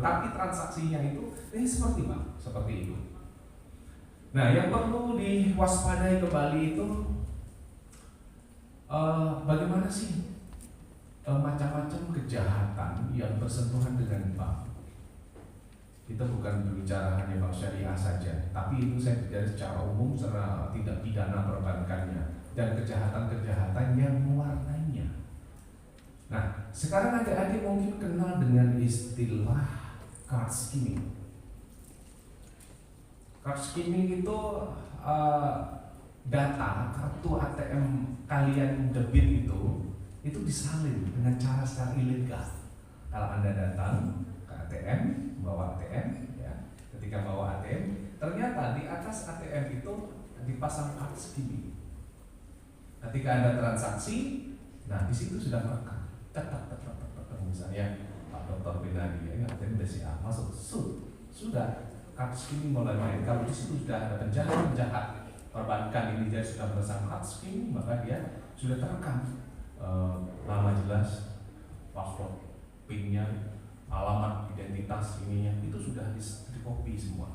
tetapi transaksinya itu seperti apa? Seperti itu. Nah, yang perlu diwaspadai kembali itu bagaimana sih macam-macam kejahatan yang bersentuhan dengan bank. Kita bukan berbicara hanya bank syariah saja, tapi itu saya bicara secara umum, secara tindak pidana perbankannya dan kejahatan-kejahatan yang mewarnainya. Nah, sekarang adik-adik mungkin kenal dengan istilah card skimming. Card skimming itu data kartu ATM kalian debit itu disalin dengan cara secara ilegal. Kalau Anda datang ke ATM, bawa ATM, ya, ketika bawa ATM, ternyata di atas ATM itu dipasang card skimming. Ketika Anda transaksi, nah di situ sudah merekam. Misalnya Pak Dr. Benadi, ya, ATM BCA masuk, sudah card skimming mulai main. Kalau di situ sudah ada penjahat perbankan ini dia sudah memasang card skimming, maka dia sudah terekam. Nama jelas, password, PIN-nya, alamat, identitas ininya itu sudah di-copy semua.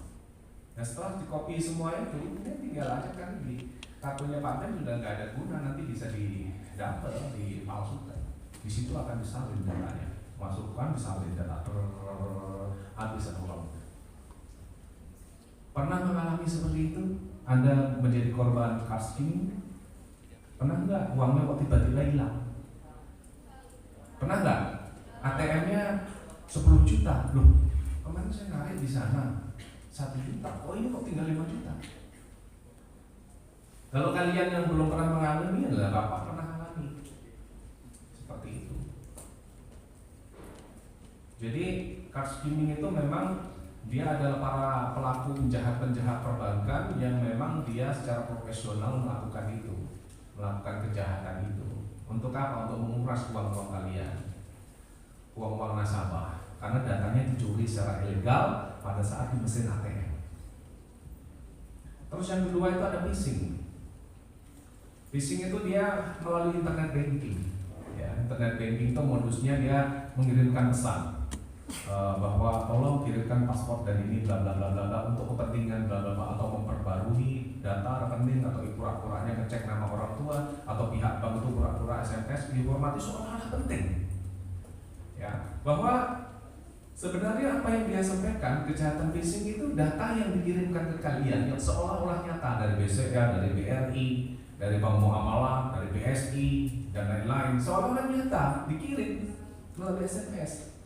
Nah, setelah di-copy semua itu, dia tinggal aja kan di kartunya Pak Ben sudah nggak ada guna, nanti bisa di-double, dipalsukan. Di situ akan disalin datanya, masukkan disalin data, habis uang. Pernah mengalami seperti itu? Anda menjadi korban card skimming? Pernah nggak uangnya kok tiba-tiba hilang? Pernah nggak ATM-nya 10 juta? Loh, kemarin saya narik di sana 1 juta, oh ini kok tinggal 5 juta. Kalau kalian yang belum pernah mengalami, adalah Bapak pernah mengalami seperti itu. Jadi card skimming itu memang dia adalah para pelaku penjahat-penjahat perbankan yang memang dia secara profesional melakukan itu, melakukan kejahatan itu. Untuk apa? Untuk menguras uang-uang kalian, uang-uang nasabah, karena datanya dicuri secara ilegal pada saat di mesin ATM. Terus yang kedua itu ada phishing. Phishing itu dia melalui internet banking. Ya, internet banking itu modusnya dia mengirimkan pesan bahwa tolong kirimkan paspor dan ini bla bla bla bla untuk kepentingan bla bla bla, atau memperbarui data rekening, atau pura-puranya ngecek nama orang tua, atau pihak bank itu pura-pura SMS informasi seolah-olah penting. Ya, bahwa sebenarnya apa yang dia sampaikan, kejahatan phishing itu data yang dikirimkan ke kalian yang seolah-olah nyata dari BCA, dari BRI, dari Bank Muamalah, dari BSI dan lain-lain, seolah-olah nyata dikirim melalui SMS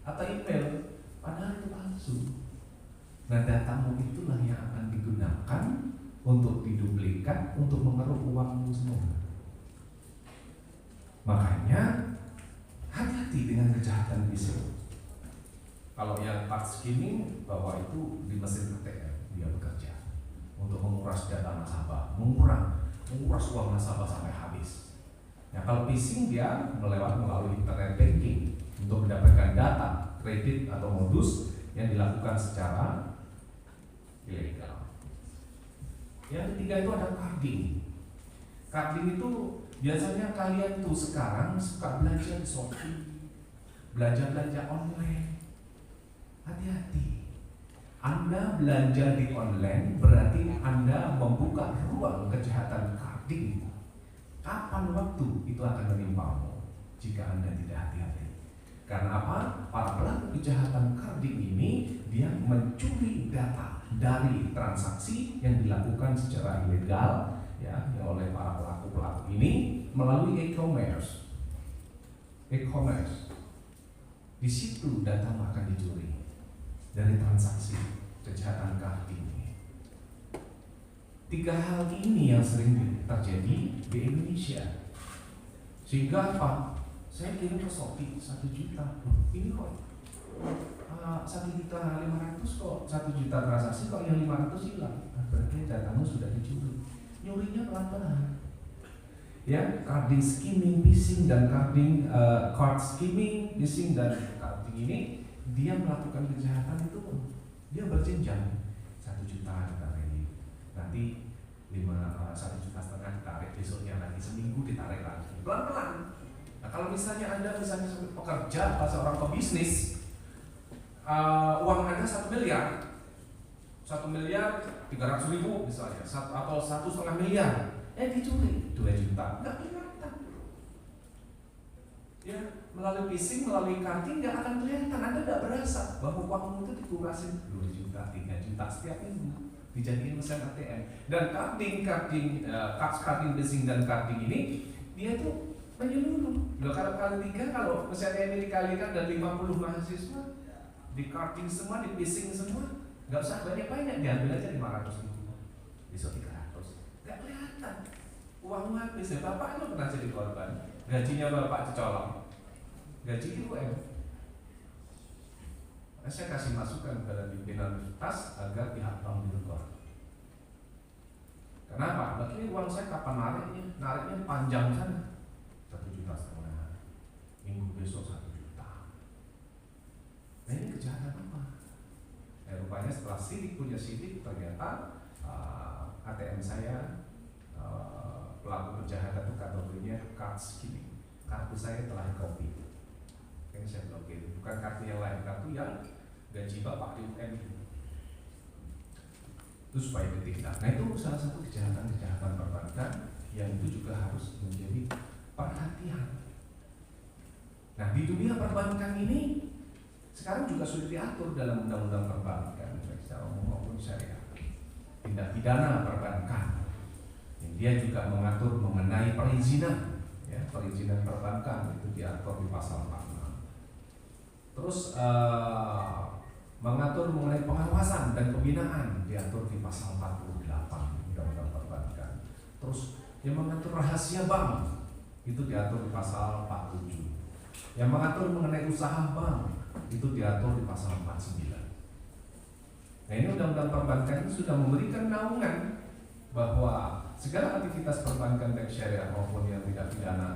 atau email, padahal itu palsu. Nah, datamu itulah yang akan digunakan untuk diduplikat, untuk mengeruk uangmu semua. Makanya hati-hati dengan kejahatan phishing. Kalau yang card skimming, bahwa itu di mesin ATM dia bekerja untuk menguras data nasabah, menguras uang nasabah sampai habis. Nah, kalau phishing dia melalui internet banking untuk mendapatkan data kredit atau modus yang dilakukan secara ilegal. Yang ketiga itu ada carding. Carding itu biasanya kalian tuh sekarang suka belanja di Shopee, belanja online. Hati-hati. Anda belanja di online berarti Anda membuka ruang kejahatan carding. Kapan waktu itu akan menimpamu jika Anda tidak hati-hati. Karena apa? Para pelaku kejahatan carding ini dia mencuri data dari transaksi yang dilakukan secara ilegal, ya, oleh para pelaku ini melalui e-commerce. Di situ data akan dicuri dari transaksi kejahatan carding ini. 3 hal ini yang sering terjadi di Indonesia. Sehingga apa? Saya kirim ke Shopee 1 juta. Ini kok 1.500.000 kok, 1 juta transaksi kok yang 500 hilang. Berarti datamu sudah dicuri. Nyurinya pelan-pelan. Ya, carding skimming, phishing dan carding card skimming, phishing dan carding ini dia melakukan kejahatan itu dia berjenjang. 1 juta ditarik, nanti 1,5 juta ditarik, besoknya lagi, seminggu ditarik lagi, pelan-pelan. Nah, kalau misalnya Anda sampai pekerja atau seorang pebisnis, uang Anda 1 miliar, 1.300.000 misalnya, atau 1,5 miliar, dicuri 2 juta, nggak kelihatan. Ya, melalui phishing, melalui carding nggak akan kelihatan. Anda nggak berasa bahwa uangmu itu dikurasin 2 juta, 3 juta setiap minggu, dijadiin mesin ATM. Dan carding phishing dan carding ini dia tuh menyeluruh. Kalau kali 3, kalau mesin ATM ini dikalikan dan 50 mahasiswa di carding semua, di phishing semua, nggak usah banyak-banyak, diambil aja 500.000, besok 300, nggak kelihatan. Uang habis. Ya, bapak itu pernah jadi korban. Gajinya bapak dicolong, gaji UM. Saya kasih masukan kepada pimpinan universitas agar pihak bank ditegur. Kenapa? Begini, uang saya kapan nariknya? Nariknya panjang sana, 1,5 juta, minggu besok 1 juta. Nah, ini kejahatan apa? Rupanya setelah sidik punya sidik, ternyata ATM saya, pelaku kejahatan itu kategorinya card skimming. Kartu saya telah di-copy, ini saya blokir. Bukan kartu yang lain, kartu yang gaji bapak di UM itu supaya ditindak. Nah, itu salah satu kejahatan perbankan yang itu juga harus menjadi perhatian. Nah, di dunia perbankan ini sekarang juga sudah diatur dalam undang-undang perbankan, secara umum maupun syariah. Tindak pidana perbankan, dia juga mengatur mengenai perizinan, ya, perizinan perbankan itu diatur di pasal 46. Terus mengatur mengenai pengawasan dan pembinaan diatur di pasal 48 undang-undang perbankan. Terus yang mengatur rahasia bank itu diatur di pasal 47. Yang mengatur mengenai usaha bank itu diatur di pasal 49. Nah, ini undang-undang perbankan ini sudah memberikan naungan bahwa segala aktivitas perbankan baik syariah maupun yang tidak pidana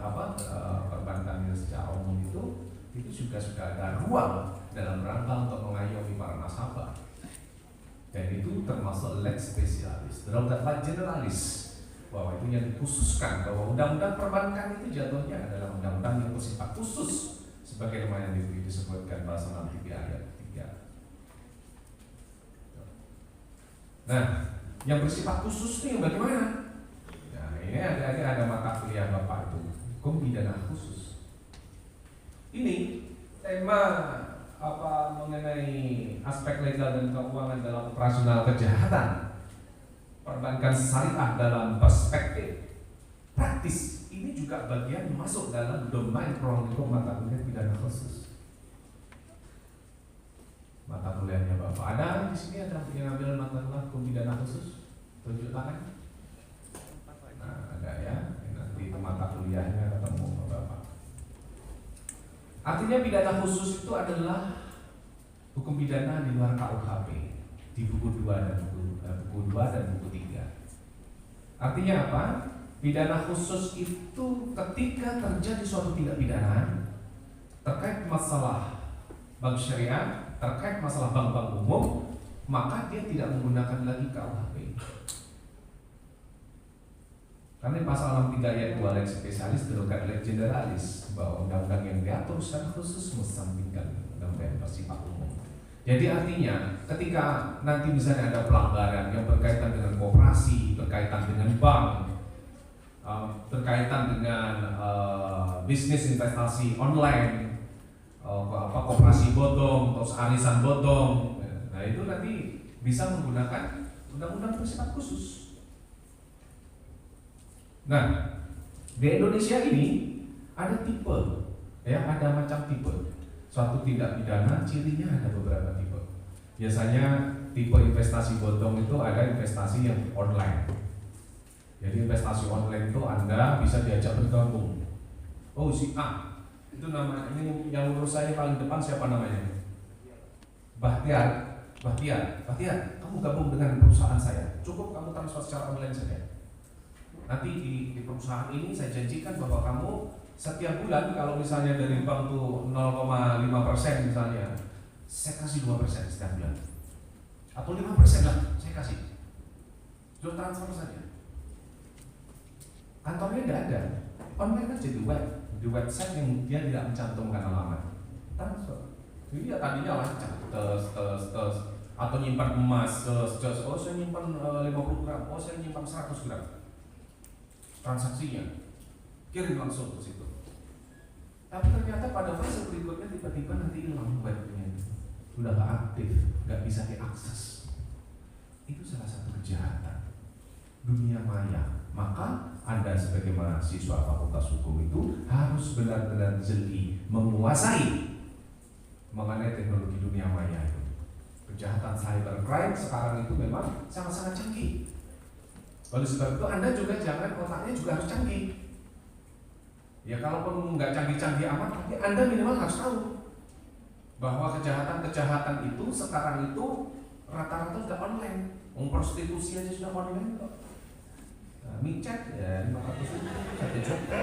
perbankan yang secara umum itu juga sudah ada ruang dalam rangka untuk mengayomi para nasabah. Dan itu termasuk lex spesialis, dalam generalis, bahwa itu yang dikhususkan bahwa undang-undang perbankan itu jatuhnya adalah undang-undang yang bersifat khusus sebagaimana yang disebutkan pasal 63 ayat 3. Nah, yang bersifat khusus ini bagaimana? Nah, ini ada mata kuliah bapak itu, hukum pidana khusus. Ini tema mengenai aspek legal dan keuangan dalam operasional kejahatan perbankan syariah dalam perspektif praktis. Ini juga bagian masuk dalam domain hukum mata kuliah pidana khusus. Mata kuliahnya bapak ada di sini, ada yang ambil mata kuliah hukum pidana khusus? Tunjuk tangan. Nah, ada ya. Nanti mata kuliahnya ketemu bapak. Artinya pidana khusus itu adalah hukum pidana di luar KUHP di buku 2 dan buku 2 dan buku 3. Artinya apa? Pidana khusus itu ketika terjadi suatu tindak pidana terkait masalah bank syariah, terkait masalah bank-bank umum, maka dia tidak menggunakan lagi KUHP. Karena pasal 63 ayat 2 lex spesialis derogat lex generalis, bahwa undang-undang yang diatur secara khusus mensampingkan undang-undang yang bersifat umum. Jadi artinya ketika nanti misalnya ada pelanggaran yang berkaitan dengan koperasi, berkaitan dengan bank, berkaitan dengan bisnis investasi online, koperasi bodong, terus arisan bodong, nah itu nanti bisa menggunakan undang-undang bersifat khusus. Nah, di Indonesia ini ada tipe, ya, ada macam tipe. Suatu tindak pidana cirinya ada beberapa tipe. Biasanya tipe investasi bodong itu ada investasi yang online. Jadi investasi online itu Anda bisa diajak bergabung. Oh, si A itu nama ini yang urus saya paling depan siapa namanya? Bahtiar, kamu gabung dengan perusahaan saya. Cukup kamu transfer secara online saja. Nanti di perusahaan ini saya janjikan bahwa kamu setiap bulan kalau misalnya dari bank tuh 0,5% misalnya, saya kasih 2% setiap bulan, atau 5% lah saya kasih. Sudah transfer saja. Kantornya tidak ada, online aja di website yang dia tidak mencantumkan alamat, transfer. Iya tadinya lancar, tes, atau nyimpan emas, tes, oh saya nyimpan 50 gram, oh saya nyimpan 100 gram. Transaksinya kirim langsung ke situ. Tapi ternyata pada fase berikutnya tiba-tiba nanti hilang webnya, sudah nggak aktif, nggak bisa diakses. Itu salah satu kejahatan dunia maya. Maka Anda sebagai mahasiswa Fakultas Hukum itu harus benar-benar jeli menguasai mengenai teknologi dunia maya itu. Kejahatan cybercrime sekarang itu memang sangat-sangat canggih. Oleh sebab itu Anda juga jangan otaknya juga harus canggih. Ya kalaupun nggak canggih-canggih amat, tapi Anda minimal harus tahu bahwa kejahatan-kejahatan itu sekarang itu rata-rata sudah online. Prostitusi aja sudah online kok. Nah, micet ya 500 ribu, 1 juta.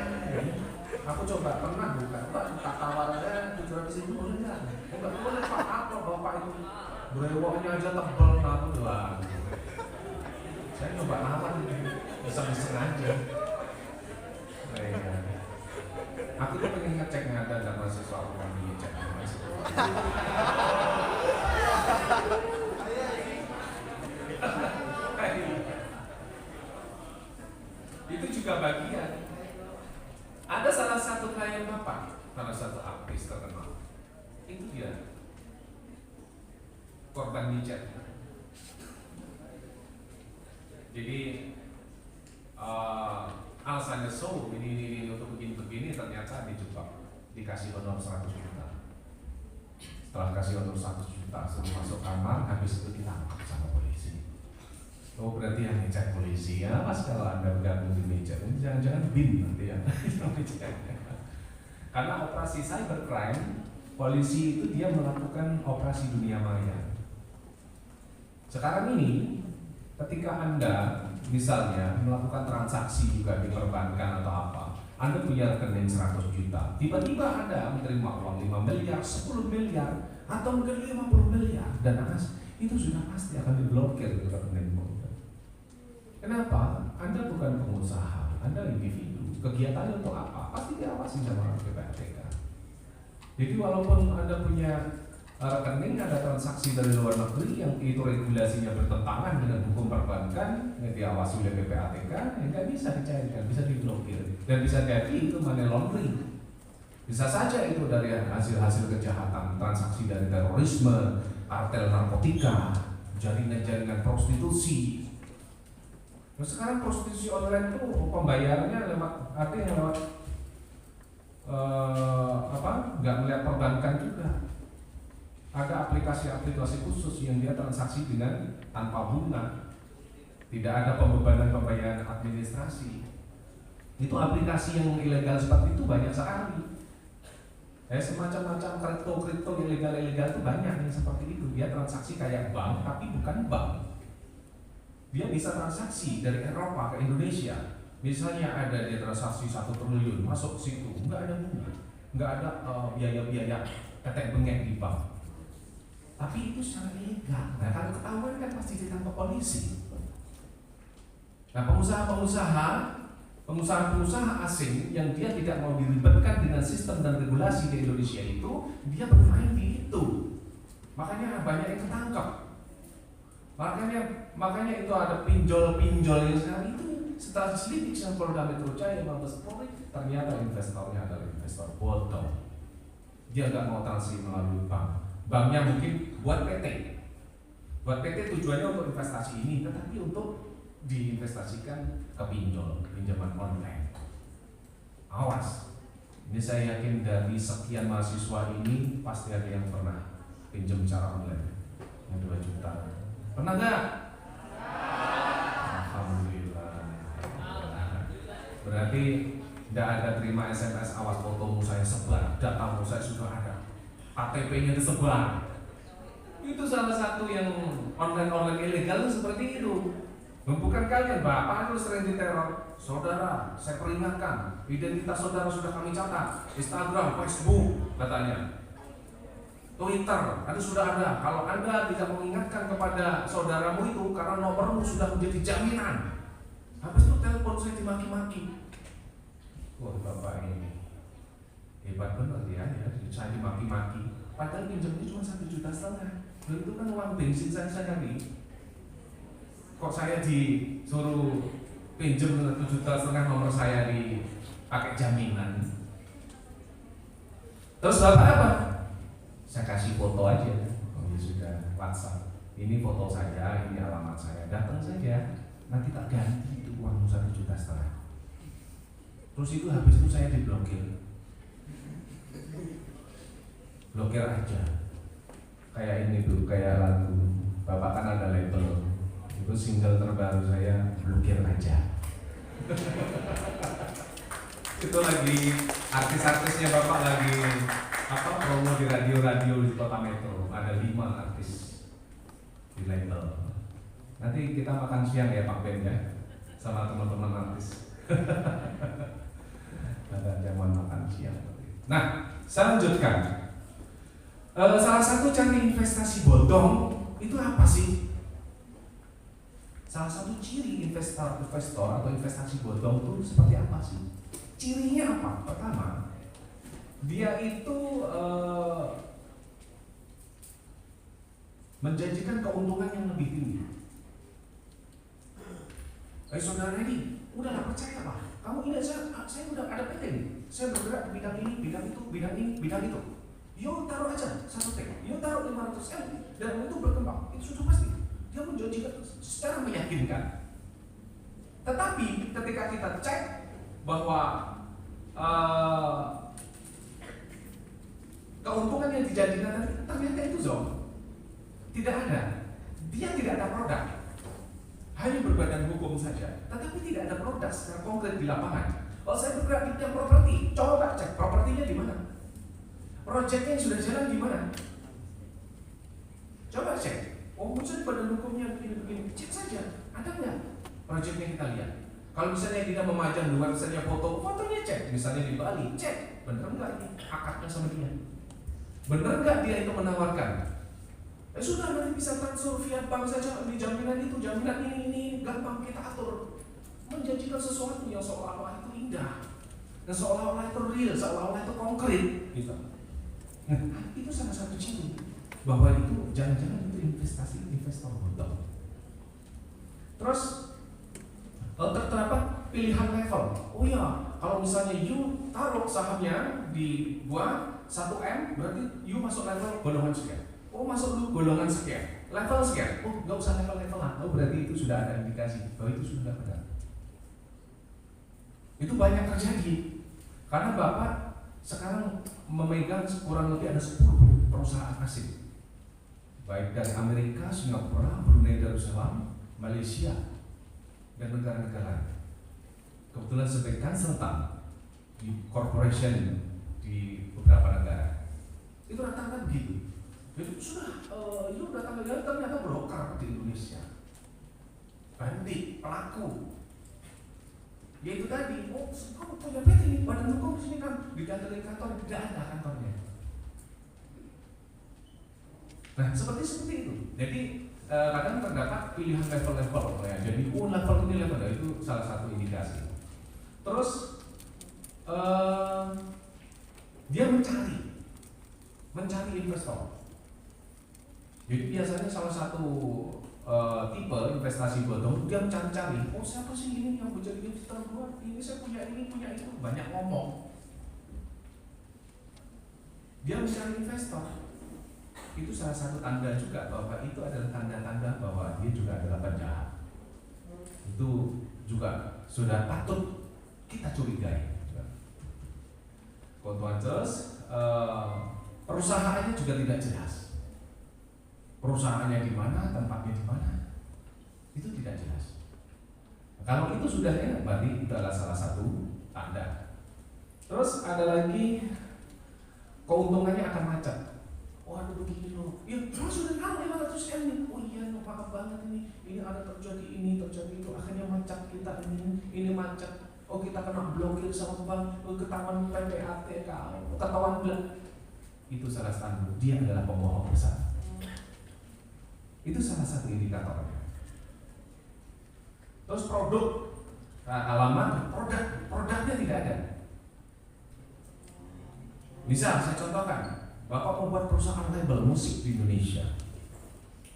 Aku coba pernah buka, Pak, tak tawarnya 750 enggak. Enggak boleh Pak, apa Bapak itu brewoknya aja tebel, aku doang. Saya coba nawar iseng-iseng aja. Aku tuh pengen ngecek ada mahasiswa aku kan di cek itu juga bagian. Ada salah satu klien Bapak, salah satu artis terkenal. Itu dia korban micet. Jadi alasannya ini untuk begini ternyata dijebak, dikasih honor 100 juta. Setelah kasih honor 100 juta, suruh masuk kamar, habis itu ditangkap sama polisi. Oh berarti yang ngecek polisi ya, pas kalau Anda bergabung di meja, jangan-jangan BIN nanti ya. Karena operasi cybercrime, polisi itu dia melakukan operasi dunia maya. Sekarang ini, ketika Anda misalnya melakukan transaksi juga di perbankan atau apa, Anda punya rekening 100 juta, tiba-tiba Anda menerima uang 5 miliar, 10 miliar, atau mungkin 50 miliar, dan itu sudah pasti akan diblokir di rekeningmu. Kenapa? Anda bukan pengusaha, Anda individu. Kegiatannya untuk apa? Pasti diawasi sama PPATK. Jadi walaupun Anda punya rekening, ada transaksi dari luar negeri yang itu regulasinya bertentangan dengan hukum perbankan yang diawasi oleh PPATK, nggak bisa dicairkan, bisa diblokir, dan bisa jadi itu money laundering. Bisa saja itu dari hasil-hasil kejahatan, transaksi dari terorisme, kartel narkotika, jaringan-jaringan prostitusi. Nah, sekarang prostitusi online itu pembayarannya lewat nggak melihat perbankan juga. Ada aplikasi-aplikasi khusus yang dia transaksi dengan tanpa bunga, tidak ada pembebanan pembayaran administrasi. Itu aplikasi yang ilegal seperti itu banyak sekali. Semacam-macam kripto ilegal itu banyak yang seperti itu. Dia transaksi kayak bank tapi bukan bank. Dia bisa transaksi dari Eropa ke Indonesia. Misalnya ada dia transaksi 1 triliun masuk ke situ, nggak ada bunga, nggak ada biaya-biaya ketek bengek di bank. Tapi itu secara ilegal. Nah kalau ketahuan kan pasti ditangkap polisi. Nah pengusaha asing yang dia tidak mau diribetkan dengan sistem dan regulasi di Indonesia itu, dia bermain di itu. Makanya banyak yang ketangkap. Makanya itu ada pinjol-pinjol yang sekarang itu setelah diselidik sama Polda Metro Jaya, Mabes Polri, ternyata investornya adalah investor bodong. Dia nggak mau transaksi melalui bank. Banknya mungkin buat PT. Buat PT tujuannya untuk investasi ini, tetapi untuk diinvestasikan ke pinjaman online. Awas. Ini saya yakin dari sekian mahasiswa ini pasti ada yang pernah pinjam secara online yang 2 juta. Pernah nggak? Alhamdulillah. Berarti tidak ada terima SMS awas fotomu saya sebar, datamu saya sudah ada, KTP-nya disebar. Itu salah satu yang online ilegal itu seperti itu. Bukan kalian, Bapak itu sering diteror. Saudara, saya peringatkan, identitas saudara sudah kami catat. Instagram, Facebook, katanya. Twitter, itu sudah ada. Kalau Anda tidak mengingatkan kepada saudaramu itu, karena nomormu sudah menjadi jaminan. Habis itu telepon saya dimaki-maki. Wah, Bapak ini hebat benar ya, saya dimaki-maki. padahal pinjamnya cuma 1,5 juta. Lalu itu kan uang bensin saya cari. Kok saya disuruh pinjam 1,5 juta nomor saya dipakai jaminan? Terus bapak apa? Saya kasih foto aja. Oh ya sudah, WhatsApp. Ini foto saya, ini alamat saya. Datang saja. Nanti tak ganti itu uang 1,5 juta. Terus itu habis itu saya diblokir. Blokir aja. Kayak ini tuh, kayak lagu Bapak kan ada label. Itu single terbaru saya, blokir aja. Itu lagi artis-artisnya Bapak lagi promo di radio-radio di Kota Metro. Ada 5 artis di label. Nanti kita makan siang ya Pak Ben ya, sama teman-teman artis. Ada zaman makan siang. Nah, saya lanjutkan. Salah satu cari investasi bodong itu apa sih? Salah satu ciri investor atau investasi bodong itu seperti apa sih? Cirinya apa? Pertama, dia itu menjanjikan keuntungan yang lebih tinggi. Saudara ini udah gak percaya Pak. Kamu ini saya udah ada PT nih. Saya bergerak di bidang ini, bidang itu, bidang ini, bidang itu. Yo taruh aja 1 T, yo taruh 500 M dan itu berkembang. Itu sudah pasti. Dia menjanjikan secara meyakinkan. Tetapi ketika kita cek bahwa keuntungan yang dijanjikan tadi ternyata itu zong. Tidak ada. Dia tidak ada produk. Hanya berbadan hukum saja, tetapi tidak ada produk secara konkret di lapangan. Kalau saya bergerak di bidang properti, coba cek propertinya di mana, proyeknya yang sudah jalan di mana. Coba cek. Oh, misalnya badan hukumnya begini, cek saja. Ada nggak proyeknya kita lihat. Kalau misalnya kita memajang di website fotonya cek. Misalnya di Bali, cek. Bener nggak ini akadnya sama dia? Bener nggak dia itu menawarkan? Sudah nanti bisa transfer via bank saja di jaminan itu, jaminan ini gampang kita atur. Menjanjikan sesuatu yang seolah-olah itu indah, dan seolah-olah itu real, seolah-olah itu konkret, gitu. Nah, itu salah satu ciri bahwa itu jangan-jangan itu investor bodong. Terus terdapat pilihan level. Oh ya, kalau misalnya you taruh sahamnya di gua 1M, berarti you masuk level golongan sekian. Oh, masuk dulu golongan sekian, level sekian. Oh, nggak usah level-levelan. Oh, berarti itu sudah ada indikasi bahwa itu sudah benar. Itu banyak terjadi karena Bapak sekarang memegang kurang lebih ada 10 perusahaan asing, baik dari Amerika, Singapura, Brunei Darussalam, Malaysia, dan negara-negara. Kebetulan sebagai konsultan di corporation di beberapa negara. Itu rata-rata begitu. Jadi sudah, itu datang ke ternyata broker di Indonesia, bandik, pelaku. Ya itu tadi, oh kamu punya PT ini, badan hukum di sini kan, didatangin kantor, tidak ada kantornya. Nah seperti itu. Jadi kadang terdapat pilihan level-level ya. Jadi level ini level itu salah satu indikasi. Terus dia mencari investor. Jadi biasanya salah satu tipe investasi bodong dia mencari-cari, oh siapa sih ini yang menjadi investor gua? Ini saya punya ini, punya itu, banyak ngomong. Dia mencari investor. Itu salah satu tanda juga bahwa itu adalah tanda-tanda bahwa dia juga adalah penjahat. Itu juga sudah patut kita curigai. Terus perusahaannya juga tidak jelas. Perusahaannya di mana, tempatnya di mana, itu tidak jelas. Kalau itu sudah ya, berarti itu adalah salah satu tanda. Terus ada lagi keuntungannya akan macet. Oh ada begini loh, ya kamu sudah tahu 500 M nih. Oh iya, maaf banget ini ada terjadi ini, terjadi itu, akhirnya macet kita ini macet. Oh kita kena blokir sama bank, ketahuan PPAT, ketahuan bilang. Itu salah satu, dia adalah pembohong besar. Itu salah satu indikatornya. Terus produk, alamat, produknya tidak ada. Misal saya contohkan, Bapak membuat perusahaan label musik di Indonesia,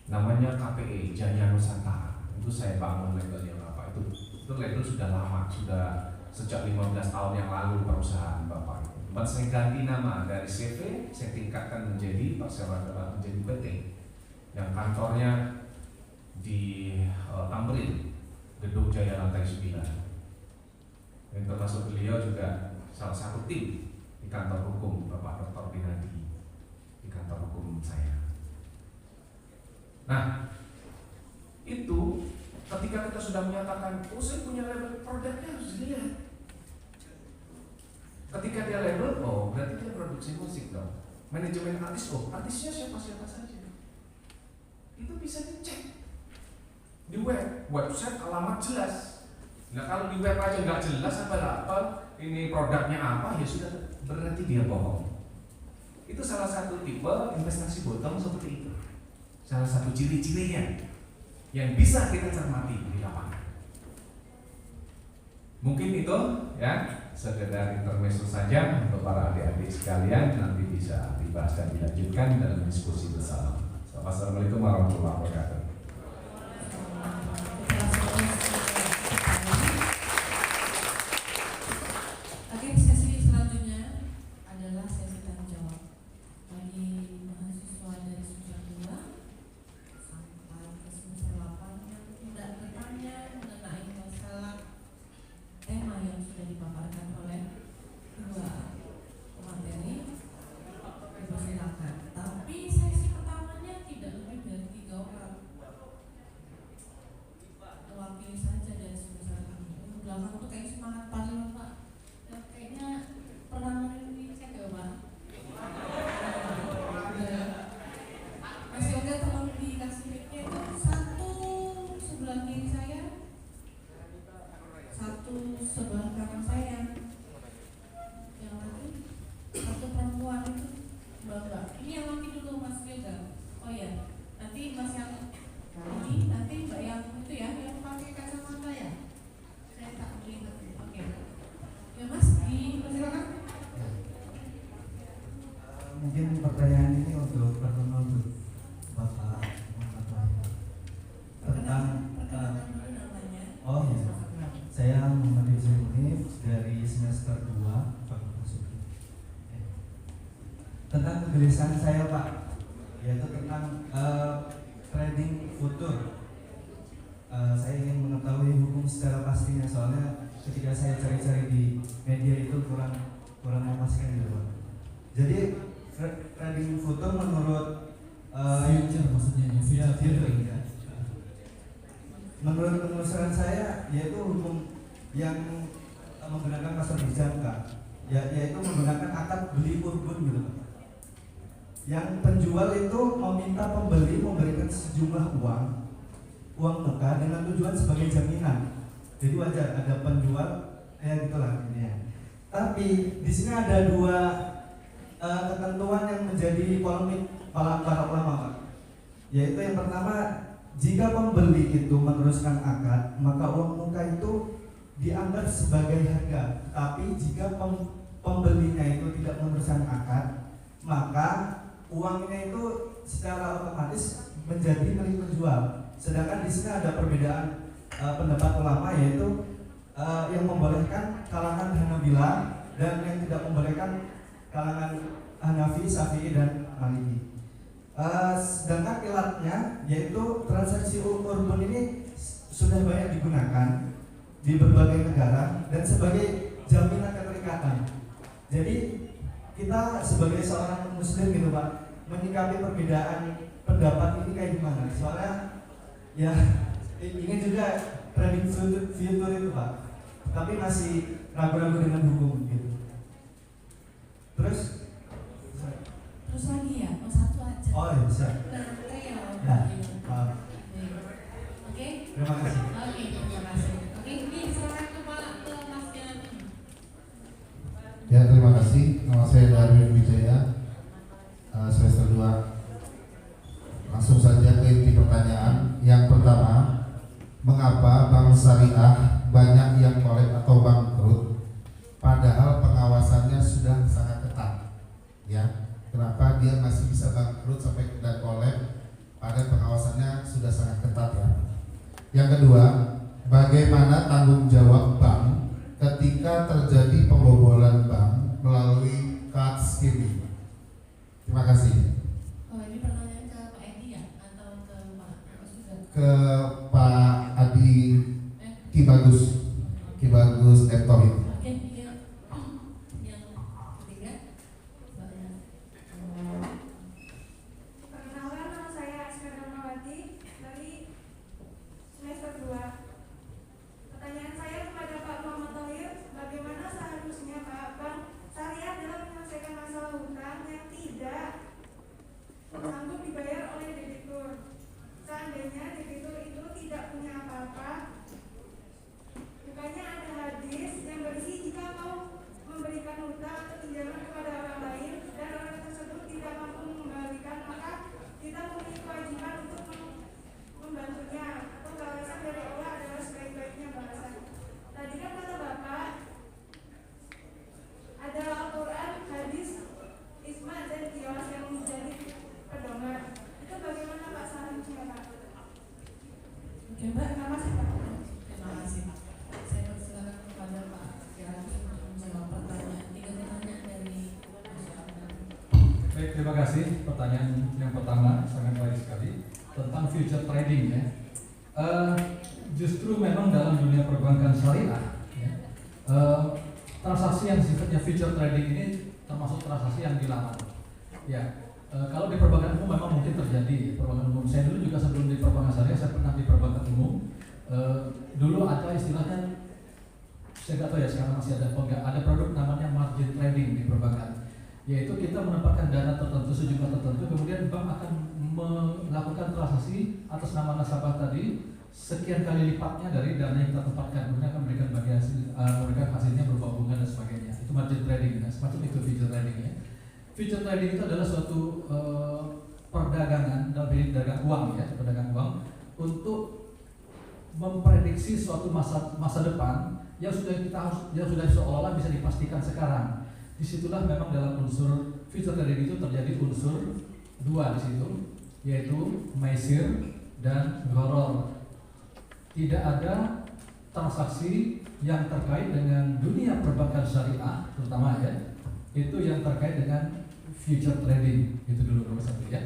namanya KPE Jaya Nusantara. Itu saya bangun labelnya Bapak. Itu label sudah lama, sudah sejak 15 tahun yang lalu perusahaan Bapak. Buat saya ganti nama dari CV, saya tingkatkan menjadi menjadi PT yang kantornya di Tamrin, Gedung Jaya lantai 9. Yang termasuk beliau juga salah satu tim di kantor hukum Bapak Dr. Binadi, di kantor hukum saya. Nah, itu ketika kita sudah menyatakan, oh saya punya label, produknya harus dilihat. Ketika dia label, oh berarti dia produksi musik dong. Manajemen artis, oh artisnya siapa-siapa saja. Itu bisa dicek di website alamat jelas. Nah kalau di web aja nggak jelas apa ini produknya apa, ya sudah berarti dia bohong. Itu salah satu tipe investasi bodong seperti itu. Salah satu ciri-cirinya yang bisa kita cermati di lapangan. Mungkin itu ya sekedar intermezzo saja untuk para adik-adik sekalian, nanti bisa dibahas dan dilanjutkan dalam diskusi bersama. Wassalamualaikum warahmatullahi wabarakatuh. Oke, sesi selanjutnya adalah sesi tanya jawab bagi mahasiswa dari semester 2 sampai ke semester 8 yang tidak bertanya mengenai masalah tema yang sudah dipaparkan oleh dua materi, dipersilakan. Tapi sesi pertamanya tidak lebih dari 3 orang. Mewakili saja dari semester kami. Belakang tuh kayak semangat paling Pak. Kayaknya pernah ini cek ya Pak. Mas Yoga tolong dikasih mic-nya itu satu sebelah kiri saya, satu sebelah kanan saya, yang lagi satu perempuan itu Mbak. Ini yang laki dulu Mas Yoga. Oh ya, nanti Mas yang ini, nanti Mbak yang itu ya, yang pakai kacamata ya. Saya tak melihat. Oke. Ya Mas, dipersilakan. Mungkin pertanyaan ini untuk Bapak tentang perkenalan dulu namanya. oh ya, saya Muhammad Yusuf dari semester 2 Fakultas Hukum. Tentang kegelisahan saya Pak, yaitu tentang trading futur. Saya ingin mengetahui hukum secara pastinya, soalnya ketika saya cari-cari di media itu kurang memuaskan gitu Pak. Jadi trading futur menurut future maksudnya future ya. Menurut penelusuran saya, yaitu hukum yang menggunakan pasar berjangka, yaitu menggunakan akad beli urbun gitu Pak. Yang penjual itu meminta pembeli memberikan sejumlah uang muka dengan tujuan sebagai jaminan. Jadi wajar ada penjual, ya gitulah ini ya. Tapi di sini ada dua ketentuan yang menjadi polemik para ulama Pak. Yaitu yang pertama, jika pembeli itu meneruskan akad, maka uang muka itu dianggap sebagai harga. Tapi jika pembelinya itu tidak meneruskan akad, maka uangnya itu secara otomatis menjadi milik penjual. Sedangkan di sini ada perbedaan pendapat ulama, yaitu yang membolehkan kalangan Hanabila dan yang tidak membolehkan kalangan Hanafi, Syafi'i dan Maliki. Sedangkan ilatnya yaitu transaksi urban ini sudah banyak digunakan di berbagai negara dan sebagai jaminan keterikatan. Jadi kita sebagai seorang muslim gitu Pak, menyikapi perbedaan pendapat ini kayak gimana? Soalnya ya ingin juga trading future itu Pak, tapi masih ragu-ragu dengan hukum gitu. Terus lagi ya, satu aja. oh ya bisa. Nah, oke. Terima kasih. Oke, terima kasih. Oke, ini silakan ke Mas Jan. ya. Terima kasih. Nama saya Darwin Wijaya, semester 2. Langsung saja ke inti pertanyaan. Yang pertama, mengapa bank syariah banyak yang collab atau bangkrut padahal pengawasannya sudah sangat ketat? Ya, kenapa dia masih bisa bangkrut sampai dan kolab, padahal pengawasannya sudah sangat ketat ya. Yang kedua, bagaimana tanggung jawab bank ketika terjadi pembobolan bank melalui card skimming? Terima kasih. Oh, ini pertanyaan ke Pak Edi ya atau ke Pak Sugar? Ke Pak Adi Ki Bagus Etohid. Oke, yang ketiga, Perkenalkan, nama saya Aska Darmawati dari semester 2. Pertanyaan saya kepada Pak Muhammad Thohir, bagaimana seharusnya Pak Bank Syariah dalam menyelesaikan masalah hutang yang tidak sanggup dibayar oleh debitur? Seandainya debitur itu tidak punya apa-apa, bukannya ada hadis yang berisi jika mau memberikan hutang atau pinjaman kepada orang lain dan orang tersebut tidak mampu mengembalikan, maka kita memiliki kewajiban untuk membantunya, atau balasan dari Allah adalah sebaik-baiknya balasan. Tadi kan kata Bapak adalah Al-Quran, hadis, Isma dan Qiyas yang menjadi pedoman. Itu bagaimana Pak seharusnya Pak? oke Mbak, Terima kasih Pak. terima kasih. Saya persilakan kepada Pak Firdaus untuk menjawab pertanyaan 3 pertanyaan dari masyarakat. Baik, terima kasih. Pertanyaan yang pertama sangat baik sekali tentang future trading ya. Justru memang dalam dunia perbankan syariah ya, transaksi yang sifatnya future trading ini termasuk transaksi yang dilarang. Ya, kalau di perbankan umum memang mungkin terjadi perbankan umum. Saya dulu juga sebelum di perbankan syariah saya pernah di perbankan umum. Dulu ada istilahnya, saya nggak tahu ya sekarang masih ada apa enggak, ada produk namanya margin trading di perbankan, yaitu kita menempatkan dana tertentu sejumlah tertentu, kemudian bank akan melakukan transaksi atas nama nasabah tadi sekian kali lipatnya dari dana yang kita tempatkan, kemudian akan memberikan memberikan hasilnya berupa bunga dan sebagainya. Itu margin trading, nah, semacam itu future trading ya. Future trading itu adalah suatu perdagangan dalam dagang uang ya, perdagangan uang untuk memprediksi suatu masa depan yang sudah seolah-olah bisa dipastikan sekarang. Disitulah memang dalam unsur future trading itu terjadi unsur 2 di situ, yaitu maisir dan gharar. Tidak ada transaksi yang terkait dengan dunia perbankan syariah, terutama ya, itu yang terkait dengan future trading. Itu dulu nomor 1 ya.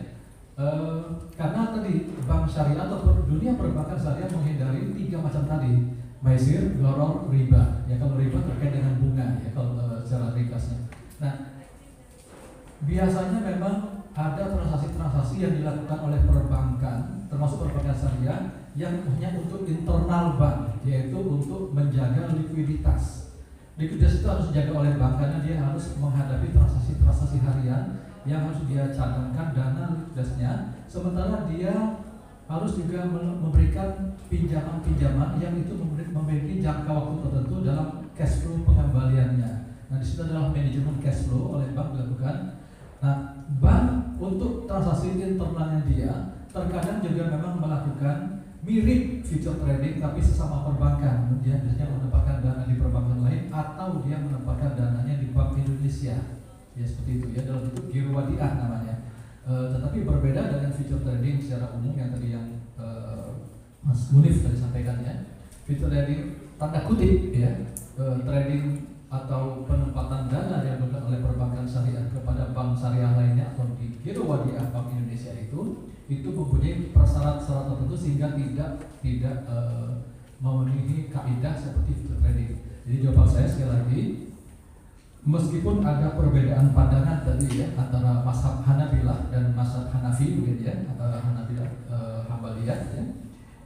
Karena tadi bank syariah atau dunia perbankan syariah menghindari 3 macam tadi, maisir, gharar, riba. Ya, kalau riba terkait dengan bunga ya, kalau secara ringkasnya. Nah, biasanya memang ada transaksi-transaksi yang dilakukan oleh perbankan, termasuk perbankan syariah, yang hanya untuk internal bank, yaitu untuk menjaga likuiditas. Likuiditas itu harus dijaga oleh bank karena dia harus menghadapi transaksi-transaksi harian yang harus dia cadangkan dana likuiditasnya, sementara dia harus juga memberikan pinjaman-pinjaman yang itu memiliki jangka waktu tertentu dalam cash flow pengembaliannya. Nah, di situ adalah manajemen cash flow oleh bank dilakukan. Nah, bank untuk transaksi internalnya dia terkadang juga memang melakukan mirip future trading tapi sesama perbankan. Dia biasanya menempatkan dana di perbankan lain atau dia menempatkan dananya di Bank Indonesia. Ya seperti itu ya, dalam bentuk giro wadiah namanya. Tetapi berbeda dengan future trading secara umum yang tadi yang Mas Munif tadi sampaikan ya. Future trading tanda kutip ya, trading atau penempatan dana yang dilakukan oleh perbankan syariah kepada bank syariah lainnya atau di giro wadiah Bank Indonesia itu mempunyai persyarat-syarat tertentu sehingga tidak memenuhi kaidah seperti future trading. Jadi jawaban saya sekali lagi, meskipun ada perbedaan pandangan tadi ya antara mazhab Hanabilah dan mazhab Hanafi mungkin ya, antara Hanabilah Hambaliyah ya,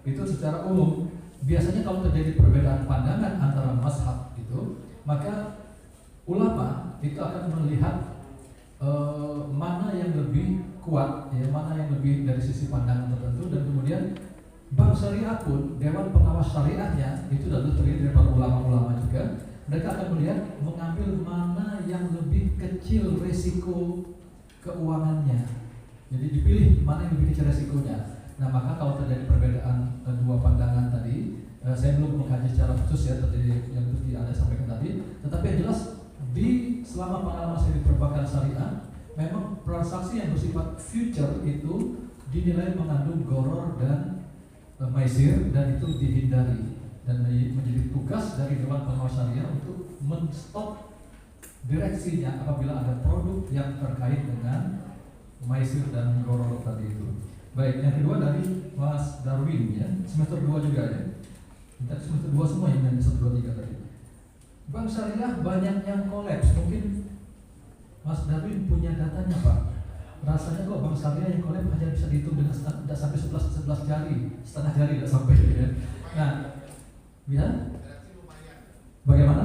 itu secara umum biasanya kalau terjadi perbedaan pandangan antara mazhab itu, maka ulama itu akan melihat mana yang lebih kuat ya, mana yang lebih dari sisi pandangan tertentu, dan kemudian bank syariah pun dewan pengawas syariahnya itu terdiri dari para ulama-ulama juga. Mereka akan melihat mengambil mana yang lebih kecil resiko keuangannya. Jadi dipilih mana yang lebih kecil resikonya. Nah, maka kalau terjadi perbedaan 2 pandangan tadi, saya belum mengkaji secara khusus ya tadi yang ada sampaikan tadi, tetapi yang jelas selama pengalaman saya di perbankan syariah memang transaksi yang bersifat future itu dinilai mengandung gharar dan maisir, dan itu dihindari, dan menjadi tugas dari Dewan Pengawas Syariah untuk men-stop direksinya apabila ada produk yang terkait dengan maisir dan gharar tadi itu. Baik, yang kedua dari Mas Darwin ya, semester 2 juga ya. Kita semester 2 semua yang semester 2, 3 tadi. Bank syariah banyak yang kolaps. Mungkin Mas Darwin punya datanya Pak. Rasanya kok bank syariah yang kolaps hanya bisa dihitung dengan tidak sampai 11 jari, setengah jari tidak sampai ya. Nah, ya. Bagaimana?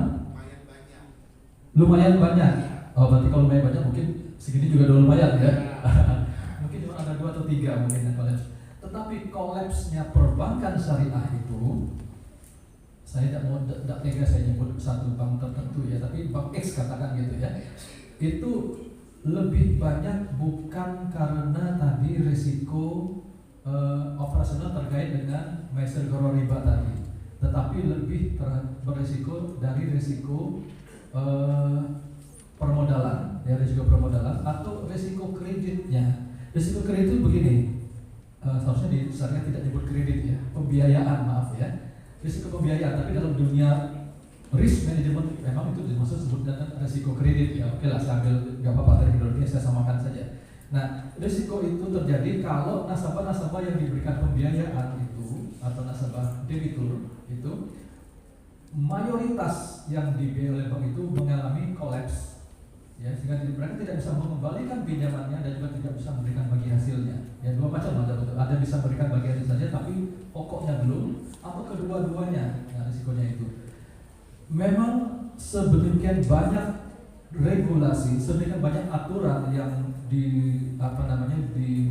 Lumayan banyak. Oh, berarti kalau lumayan banyak mungkin segini juga udah lumayan ya. Mungkin cuma ada 2 atau 3 mungkin yang kolaps. Tetapi kolapsnya perbankan syariah itu, saya tidak tega saya nyebut satu bank tertentu ya, tapi bank X katakan gitu ya, itu lebih banyak bukan karena tadi risiko operasional terkait dengan maisir gharar riba tadi, tetapi lebih berisiko dari risiko permodalan, ya risiko permodalan atau risiko kreditnya. Risiko kredit itu begini, seharusnya di syariah tidak nyebut kredit ya, pembiayaan maaf ya, risiko pembiayaan. Tapi dalam dunia risk management memang itu dimaksud sebut dengan risiko kredit ya. Oke lah, saya ambil gak apa-apa terminologinya, saya samakan saja. Nah, risiko itu terjadi kalau nasabah-nasabah yang diberikan pembiayaan itu atau nasabah debitur itu mayoritas yang dibiayai oleh bank itu mengalami kolaps. Ya, sehingga mereka tidak bisa mengembalikan pinjamannya dan juga tidak bisa memberikan bagi hasilnya. Ya, dua macam ada bisa memberikan bagi hasil saja tapi pokoknya belum, atau kedua-duanya. Nah, risikonya itu memang sedemikian banyak regulasi, sedemikian banyak aturan yang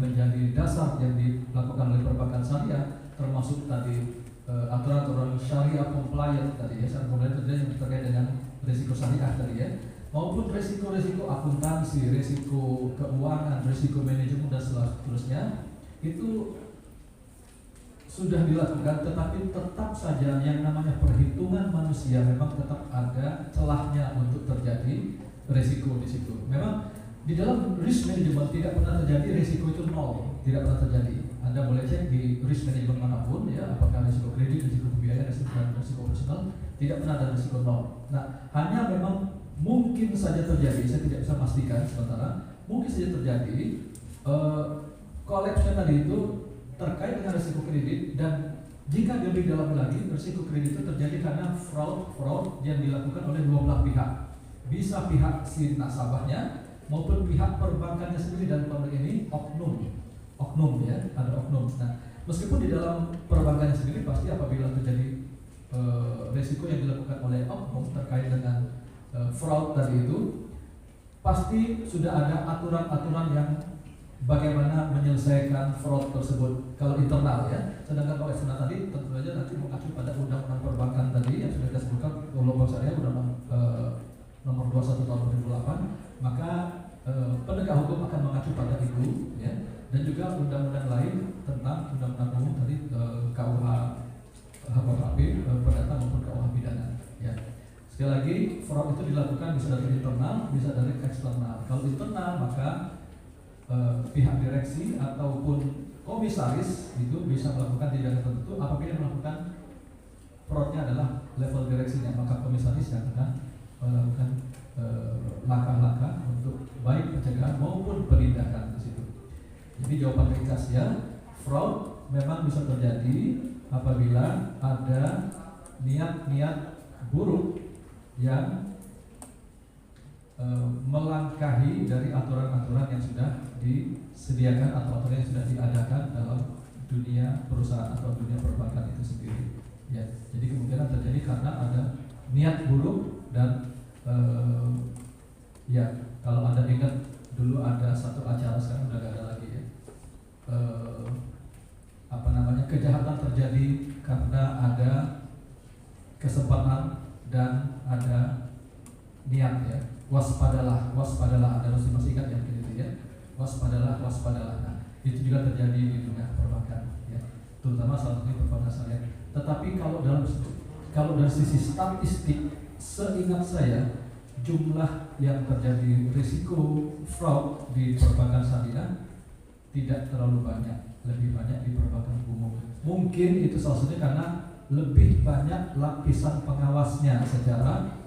menjadi dasar yang dilakukan oleh perbankan syariah, termasuk tadi aturan-aturan syariah compliant tadi ya, syariah compliant yang terkait dengan risiko syariah tadi ya, maupun risiko-risiko akuntansi, risiko keuangan, risiko manajemen dan seterusnya itu sudah dilakukan, tetapi tetap saja yang namanya perhitungan manusia memang tetap ada celahnya untuk terjadi risiko di situ. Memang di dalam risk management tidak pernah terjadi risiko itu nol, tidak pernah terjadi. Anda boleh cek di risk management manapun ya, apakah risiko kredit, risiko pembiayaan, risiko operasional, tidak pernah ada risiko nol. Nah, hanya memang mungkin saja terjadi, saya tidak bisa pastikan sementara, mungkin saja terjadi kolapsnya tadi itu terkait dengan risiko kredit, dan jika lebih dalam lagi, risiko kredit itu terjadi karena fraud yang dilakukan oleh dua belah pihak, bisa pihak si nasabahnya maupun pihak perbankannya sendiri, dan pada ini oknum ya, ada oknum. Nah, meskipun di dalam perbankannya sendiri pasti apabila terjadi risiko yang dilakukan oleh oknum terkait dengan fraud tadi itu, pasti sudah ada aturan-aturan yang bagaimana menyelesaikan fraud tersebut kalau internal ya. Sedangkan kalau eksternal tadi tentu saja nanti mengacu pada undang-undang perbankan tadi yang sudah disebutkan oleh Bank Syariah Undang-Undang nomor 21 tahun 2008, maka penegak hukum akan mengacu pada itu ya, dan juga undang-undang lain tentang undang-undang umum tadi KUH KUHP perdata maupun KUH pidana ya. Sekali lagi, fraud itu dilakukan bisa dari internal, bisa dari eksternal. Kalau internal maka pihak direksi ataupun komisaris itu bisa melakukan tindakan tertentu. Apabila melakukan fraudnya adalah level direksinya, maka komisaris yang akan melakukan langkah-langkah untuk baik pencegahan maupun penindakan di situ. Jadi jawaban ringkasnya, fraud memang bisa terjadi apabila ada niat-niat buruk yang melangkahi dari aturan-aturan yang sudah disediakan atau aturan yang sudah diadakan dalam dunia perusahaan atau dunia perbankan itu sendiri. Ya, jadi kemungkinan terjadi karena ada niat buruk dan ya, kalau Anda ingat dulu ada satu acara, sekarang udah gak ada lagi ya. Kejahatan terjadi karena ada kesempatan dan ada niat ya. Waspadalah, Anda harus masih ingat yang itu ya. Waspadalah. Nah, itu juga terjadi di dunia perbankan ya, terutama salah satu perbankan syariah. Tetapi kalau dari sisi statistik, seingat saya jumlah yang terjadi risiko fraud di perbankan syariah tidak terlalu banyak, lebih banyak di perbankan umum. Mungkin itu salah satunya karena lebih banyak lapisan pengawasnya secara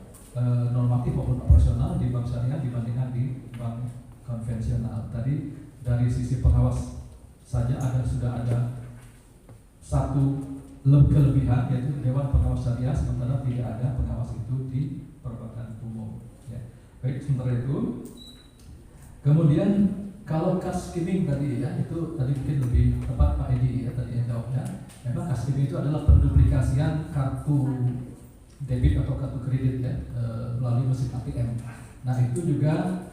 normatif maupun operasional di bank syariah dibandingkan di bank konvensional. Tadi dari sisi pengawas saja sudah ada satu kelebihan, yaitu Dewan Pengawas Syariah, sementara tidak ada pengawas itu di perbankan umum. Ya. Baik, sementara itu, kemudian kalau cash skimming tadi ya, itu tadi mungkin lebih tepat Pak Edi ya tadi yang jawabnya. Memang cash skimming itu adalah penduplikasian kartu debit atau kartu kredit ya melalui mesin ATM. Nah itu juga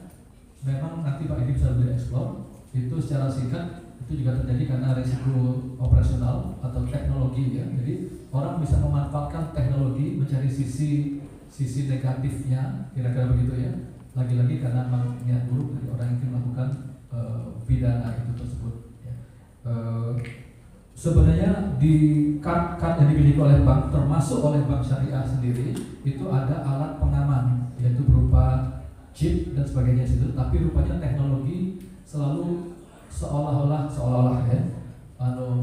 memang nanti Pak Edi bisa lebih eksplor. Itu secara singkat itu juga terjadi karena risiko operasional atau teknologi ya. Jadi orang bisa memanfaatkan teknologi mencari sisi negatifnya, kira-kira begitu ya. Lagi-lagi karena niat buruk dari orang yang ingin melakukan pidana itu tersebut. Ya. Sebenarnya di kad yang dimiliki oleh bank, termasuk oleh bank syariah sendiri, itu ada alat pengaman, yaitu berupa chip dan sebagainya situ. Tapi rupanya teknologi selalu seolah-olah ya,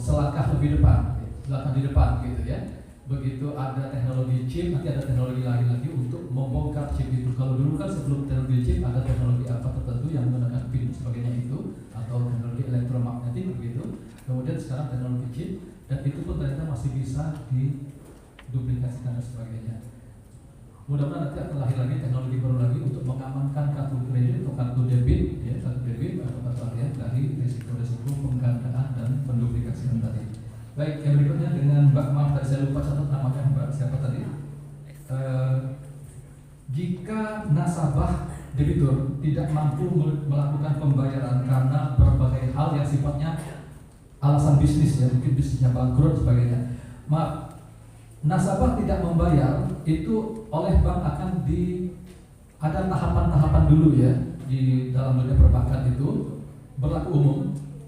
selangkah lebih depan, selangkah di depan gitu ya. Begitu ada teknologi chip, nanti ada teknologi lagi untuk membongkar chip itu. Kalau dulu kan sebelum teknologi chip ada teknologi apa tertentu yang menggunakan pin sebagainya itu, atau teknologi elektromagnetik begitu. Kemudian sekarang teknologi chip, dan itu pun ternyata masih bisa diduplikasikan dan sebagainya. Mudah-mudahan nanti akan lahir lagi teknologi baru lagi untuk mengamankan kartu kredit atau kartu debit, ya, kartu debit atau kartu ATM dari risiko-risiko penggandaan dan penduplikasian tadi. Baik, yang berikutnya dengan Mbak, maaf tadi saya lupa catat namanya Mbak siapa tadi. Jika nasabah debitur tidak mampu melakukan pembayaran karena berbagai hal yang sifatnya alasan bisnis ya, mungkin bisnisnya bangkrut sebagainya, maaf, nasabah tidak membayar itu oleh bank akan ada tahapan-tahapan dulu ya di dalam dunia perbankan itu berlaku umum.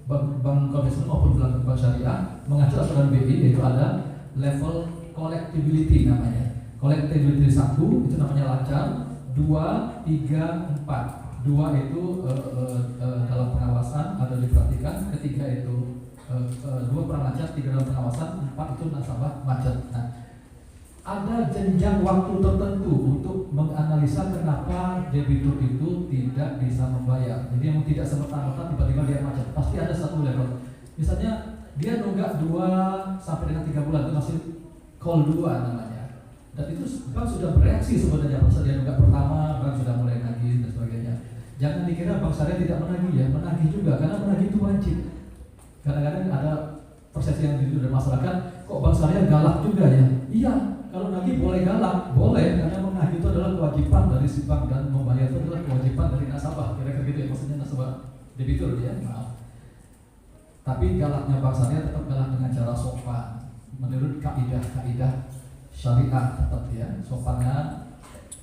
Bank konvensional maupun bank syariah mengacu aturan BI, yaitu ada level collectibility namanya. Collectibility 1 itu namanya lancar, 2, 3, 4. 2 itu dalam pengawasan atau diperhatikan, ketiga itu 2 kurang lancar, 3 dalam pengawasan, 4 itu nasabah macet. Nah, ada jenjang waktu tertentu untuk menganalisa kenapa debitur itu tidak bisa membayar. Jadi yang tidak serta-merta tiba-tiba dia macet, pasti ada satu level. Misalnya dia nunggak 2 sampai dengan 3 bulan, itu masih call 2 namanya. Dan itu bank sudah bereaksi sebenarnya, pas dia nunggak pertama, bank sudah mulai nagih dan sebagainya. Jangan dikira bank syariah tidak menagih ya, menagih juga, karena menagih itu wajib. Kadang-kadang ada persepsi yang dari masyarakat, kok bank syariah galak juga ya? Iya. Kalau nagih boleh galak, boleh, karena menagih itu adalah kewajiban dari si bank dan membayar itu adalah kewajiban dari nasabah, kira-kira gitu ya, maksudnya nasabah debitur ya, maaf. Tapi galaknya bank syariah tetap galak dengan cara sopan, menurut kaidah syariah tetap ya, sopannya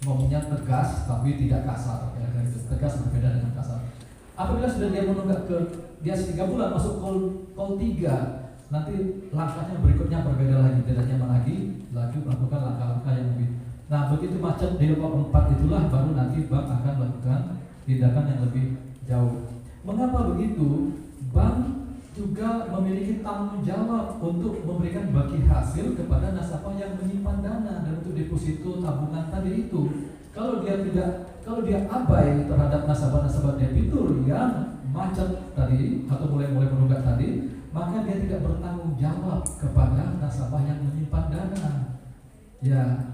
ngomongnya tegas tapi tidak kasar, ya, gitu. Tegas berbeda dengan kasar. Apabila sudah dia menunggak dia 3 bulan masuk call 3. Nanti langkahnya berikutnya berbeda lagi, tidak hanya menagih, lagi melakukan langkah-langkah yang lebih. Nah, begitu macet di level 4 itulah baru nanti bank akan melakukan tindakan yang lebih jauh. Mengapa begitu? Bank juga memiliki tanggung jawab untuk memberikan bagi hasil kepada nasabah yang menyimpan dana dan untuk deposito tabungan tadi itu. Kalau dia abai terhadap nasabah-nasabah debitur yang macet tadi atau mulai menunggak tadi, maka dia tidak bertanggung jawab kepada nasabah yang menyimpan dana. Ya,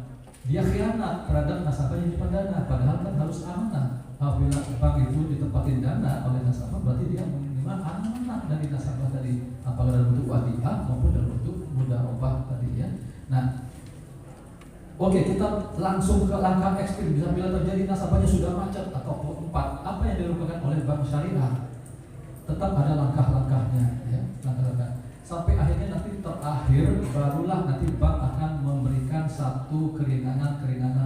dia khianat terhadap nasabah yang menyimpan dana, padahal kan harus amanah. Apabila bank itu ditempatin dana oleh nasabah, berarti dia menerima amanah dari nasabah tadi, apakah dalam bentuk wadiah maupun dalam bentuk mudharabah tadi ya. Nah, oke, kita langsung ke langkah ekstrim. Bila terjadi nasabahnya sudah macet atau 4, apa yang dilakukan oleh bank syariah? Tetap ada langkah-langkahnya ya, langkah-langkah. Sampai akhirnya nanti terakhir barulah nanti bank akan memberikan satu keringanan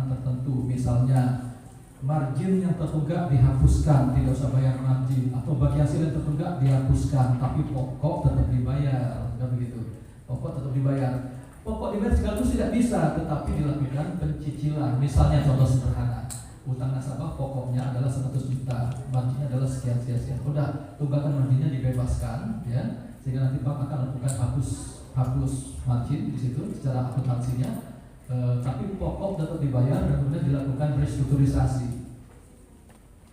tertentu. Misalnya margin yang tertunggak dihapuskan, tidak usah bayar margin, atau bagi hasil yang tertunggak dihapuskan, tapi pokok tetap dibayar, kan begitu. Pokok tetap dibayar. Pokok dibayar sekaligus tidak bisa, tetapi dilakukan pencicilan. Misalnya contoh sederhana, utang nasabah pokoknya adalah 100 juta, marginnya adalah sekian. Udah, tunggakan marginnya dibebaskan, ya, sehingga nanti bank akan lakukan hapus margin di situ secara akuntansinya. Tapi pokok tetap dibayar dan kemudian dilakukan restrukturisasi.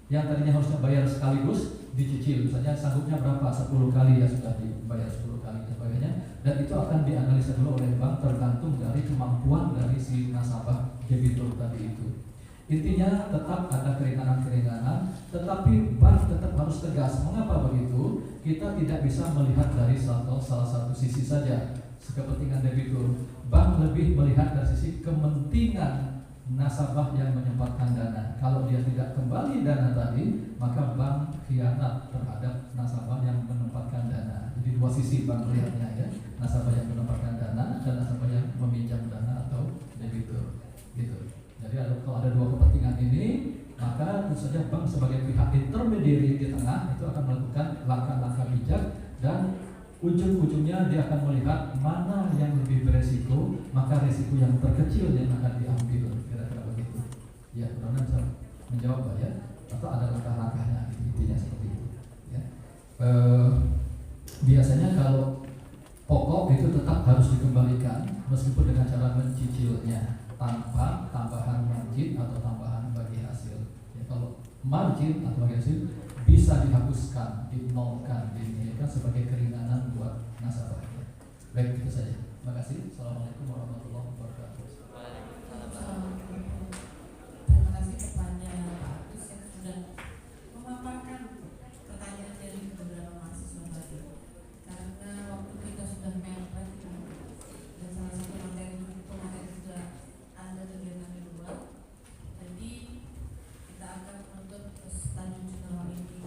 Yang tadinya harusnya bayar sekaligus dicicil, misalnya sanggupnya berapa, 10 kali ya sudah dibayar 10 kali dan sebagainya, dan itu akan dianalisa dulu oleh bank tergantung dari kemampuan dari si nasabah debitur tadi itu. Intinya tetap ada keringanan, tetapi bank tetap harus tegas. Mengapa begitu? Kita tidak bisa melihat dari salah satu sisi saja kepentingan debitur. Bank lebih melihat dari sisi kepentingan nasabah yang menyempatkan dana. Kalau dia tidak kembali dana tadi, maka bank khianat terhadap nasabah yang menempatkan dana. Jadi dua sisi bank melihatnya, ya, nasabah yang menempatkan dana dan nasabah yang meminjam dana atau debitur, gitu. Jadi kalau ada dua kepentingan ini, maka tentu saja bank sebagai pihak intermediary di tengah itu akan melakukan langkah-langkah bijak, dan ujung-ujungnya dia akan melihat mana yang lebih beresiko, maka resiko yang terkecil yang akan diambil, kira-kira begitu. Ya, mudah-mudahan bisa menjawab Pak, ya. Atau ada langkah-langkahnya, intinya seperti itu. Ya. Biasanya kalau pokok itu tetap harus dikembalikan meskipun dengan cara mencicilnya tanpa tambahan margin atau tambahan bagi hasil. Ya, kalau margin atau bagi hasil bisa dihapuskan, dinolkan, dinilaikan sebagai keringanan buat nasabah. Baik, itu saja. Terima kasih. Assalamualaikum warahmatullahi wabarakatuh. Terima kasih kepada Pak Agus yang sudah memaparkan pertanyaan dari beberapa mahasiswa tadi. Karena waktu kita sudah mepet dan salah satu materi juga ada kegiatan di luar, jadi kita akan menutup stadium general ini.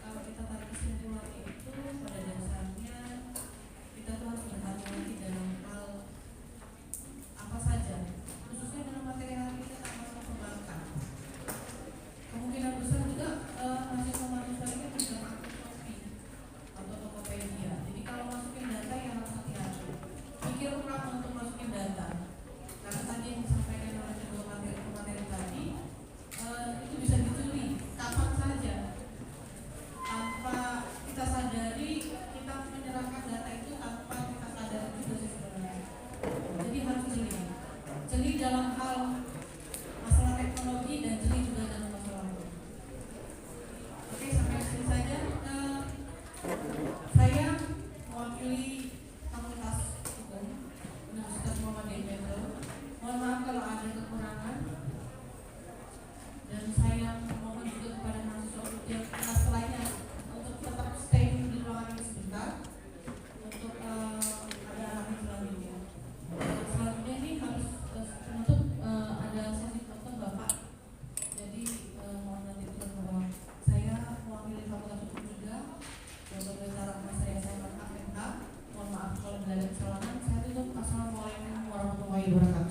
Kalau kita tarik kesimpulan itu pada dasarnya kita tuh harus berhati-hati dalam hal apa saja, khususnya dalam materi hari ini tentang masalah perbankan. Kemungkinan besar juga mahasiswa-mahasiswa ini punya akun Shopee atau Tokopedia. Jadi kalau masukin data yang harus hati-hati, pikir ulang untuk masukin data. Karena tadi yang disampaikan oleh kedua materi tadi, itu bisa dicuri kapan saja tanpa kita sadari. Kita menyerahkan data itu tanpa kita sadari juga sih sebenarnya. Jadi harus jeli dalam hal masalah teknologi dan jeli juga dalam masalah hukum. Oke, sampai sini saja. Saya mewakili Fakultas Hukum Universitas Muhammadiyah Metro. Mohon maaf kalau ada kekurangan, dan saya mohon juga kepada mahasiswa yang kelas lainnya untuk tetap stay di ruangan ini sebentar untuk ada arahan selanjutnya. Selanjutnya ini harus untuk ada sesi foto Bapak. Jadi mohon nanti untuk bahwa saya mewakili Fakultas Hukum juga sebagai cara saya FMH. Mohon maaf kalau ada kesalahan. Saya tutup. Assalamualaikum warahmatullahi wabarakatuh.